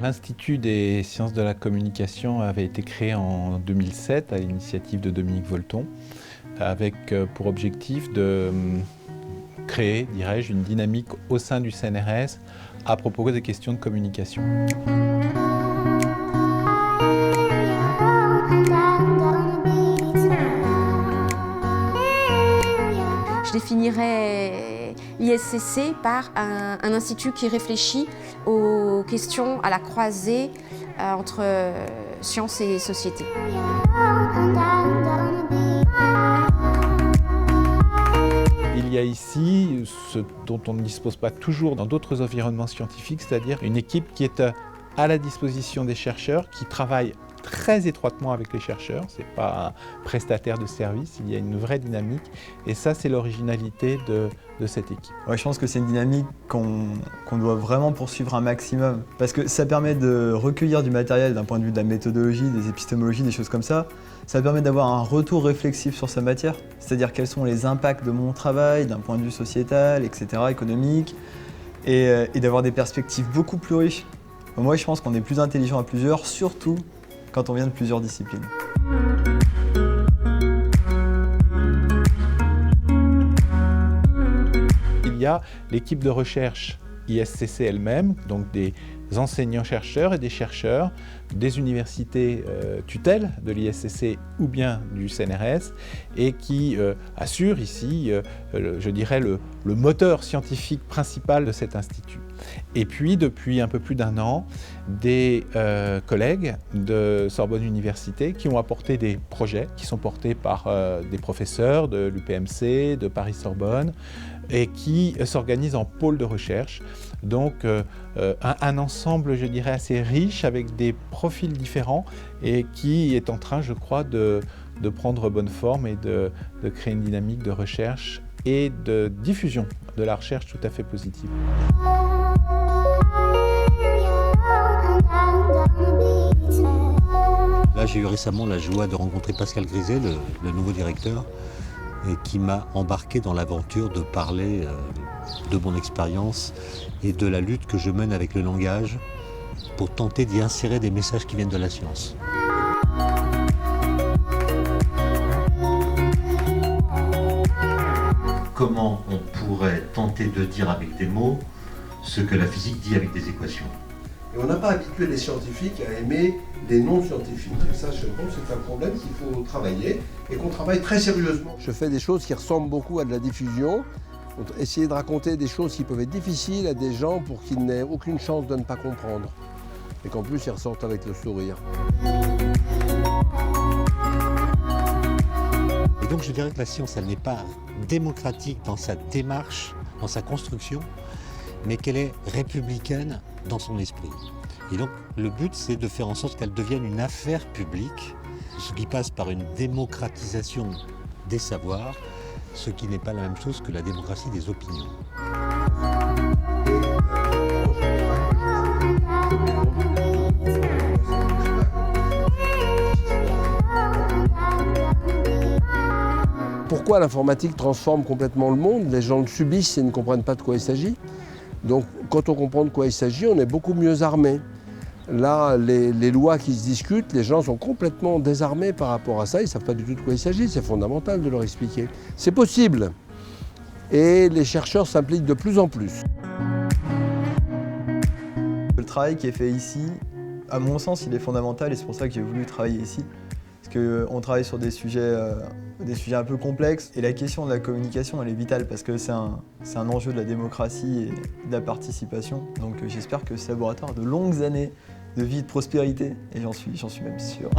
L'Institut des sciences de la communication avait été créé en 2007 à l'initiative de Dominique Volton, avec pour objectif de créer, dirais-je, une dynamique au sein du CNRS à propos des questions de communication. Je définirais l'ISCC par un institut qui réfléchit aux questions à la croisée entre science et société. Il y a ici ce dont on ne dispose pas toujours dans d'autres environnements scientifiques, c'est-à-dire une équipe qui est à la disposition des chercheurs, qui travaille très étroitement avec les chercheurs. Ce n'est pas un prestataire de service, il y a une vraie dynamique. Et ça, c'est l'originalité de cette équipe. Ouais, je pense que c'est une dynamique qu'on doit vraiment poursuivre un maximum. Parce que ça permet de recueillir du matériel d'un point de vue de la méthodologie, des épistémologies, des choses comme ça. Ça permet d'avoir un retour réflexif sur sa matière. C'est-à-dire quels sont les impacts de mon travail d'un point de vue sociétal, etc., économique. Et d'avoir des perspectives beaucoup plus riches. Moi, je pense qu'on est plus intelligent à plusieurs, surtout quand on vient de plusieurs disciplines. Il y a l'équipe de recherche ISCC elle-même, donc des enseignants-chercheurs et des chercheurs des universités tutelles de l'ISCC ou bien du CNRS et qui assure ici, je dirais, le moteur scientifique principal de cet institut. Et puis, depuis un peu plus d'un an, des collègues de Sorbonne Université qui ont apporté des projets qui sont portés par des professeurs de l'UPMC, de Paris-Sorbonne, et qui s'organisent en pôle de recherche. Donc un ensemble, je dirais, assez riche avec des profils différents et qui est en train, je crois, de prendre bonne forme et de créer une dynamique de recherche et de diffusion de la recherche tout à fait positive. Là, j'ai eu récemment la joie de rencontrer Pascal Griset, le nouveau directeur, et qui m'a embarqué dans l'aventure de parler de mon expérience et de la lutte que je mène avec le langage pour tenter d'y insérer des messages qui viennent de la science. Comment on pourrait tenter de dire avec des mots ce que la physique dit avec des équations? Et on n'a pas habitué les scientifiques à aimer les non-scientifiques. Et ça, je pense que c'est un problème qu'il faut travailler et qu'on travaille très sérieusement. Je fais des choses qui ressemblent beaucoup à de la diffusion. Essayer de raconter des choses qui peuvent être difficiles à des gens pour qu'ils n'aient aucune chance de ne pas comprendre. Et qu'en plus, ils ressortent avec le sourire. Et donc je dirais que la science, elle n'est pas démocratique dans sa démarche, dans sa construction, mais qu'elle est républicaine dans son esprit. Et donc le but, c'est de faire en sorte qu'elle devienne une affaire publique, ce qui passe par une démocratisation des savoirs, ce qui n'est pas la même chose que la démocratie des opinions. Pourquoi l'informatique transforme complètement le monde? Les gens le subissent et ne comprennent pas de quoi il s'agit. Donc quand on comprend de quoi il s'agit, on est beaucoup mieux armé. Là, les lois qui se discutent, les gens sont complètement désarmés par rapport à ça, ils ne savent pas du tout de quoi il s'agit, c'est fondamental de leur expliquer. C'est possible. Et les chercheurs s'impliquent de plus en plus. Le travail qui est fait ici, à mon sens, il est fondamental et c'est pour ça que j'ai voulu travailler ici. Parce qu'on travaille sur des sujets un peu complexes et la question de la communication, elle est vitale parce que c'est un enjeu de la démocratie et de la participation. Donc j'espère que ce laboratoire a de longues années de vie et de prospérité et j'en suis même sûr.